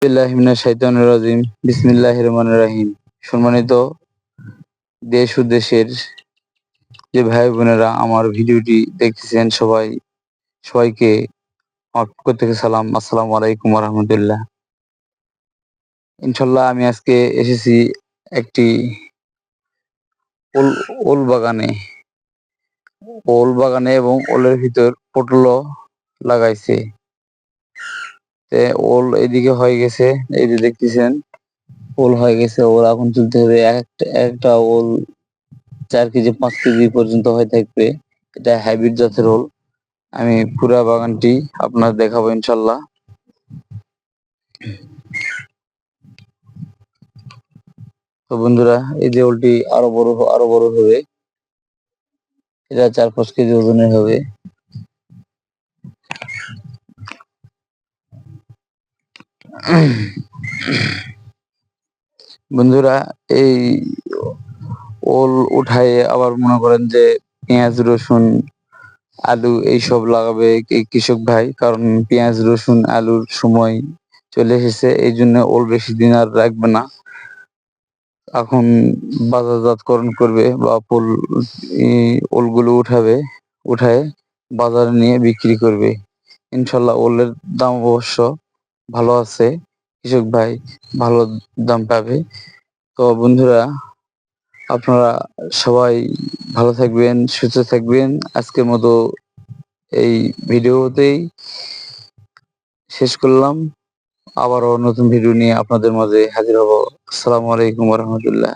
বিল্লাহি মিনাশ শাইতানির রাজিম। বিসমিল্লাহির রহমানির রহিম। সম্মানিত দেশ ও দেশের যে ভাই বোনেরা আমার ভিডিওটি দেখতেছেন সবাইকে আমার পক্ষ থেকে সালাম। আসসালামু আলাইকুম ওয়া রাহমাতুল্লাহ। ইনশাআল্লাহ আমি আজকে এসেছি একটি ওল ওল বাগানে। ওল বাগানে এবং ওলের ভিতর পটলও লাগাইছে। ওল এদিকে হয়ে গেছে, এই যে দেখতেছেন ওল হয়ে গেছে। ওল এখন তুলতে হবে। একটা ওল 4 কেজি 5 কেজি পর্যন্ত হয়ে থাকবে। এটা হাইব্রিড জাতের ওল। আমি পুরা বাগানটি আপনার দেখাবো ইনশাল্লাহ। তো বন্ধুরা, এই যে ওলটি আরো বড় হবে। এটা 4-5 কেজি ওজনের হবে। বন্ধুরা, এই ওল উঠায় আবার মনে করেন যে পেঁয়াজ রসুন আলু এইসব লাগাবে এই কৃষক ভাই, কারণ পেঁয়াজ রসুন আলুর সময় চলে এসেছে। এই জন্য ওল বেশি দিন আর রাখবে না, এখন বাজারজাতকরণ করবে বা ওলগুলো উঠায় বাজারে নিয়ে বিক্রি করবে ইনশাল্লাহ। ওলের দাম অবশ্য ভালো আছে, কৃষক ভাই ভালো দাম পাবে। তো বন্ধুরা, আপনারা সবাই ভালো থাকবেন, সুস্থ থাকবেন। আজকের মতো এই ভিডিওতেই শেষ করলাম। আবারও নতুন ভিডিও নিয়ে আপনাদের মাঝে হাজির হব। আসসালামু আলাইকুম ওয়া রাহমাতুল্লাহ।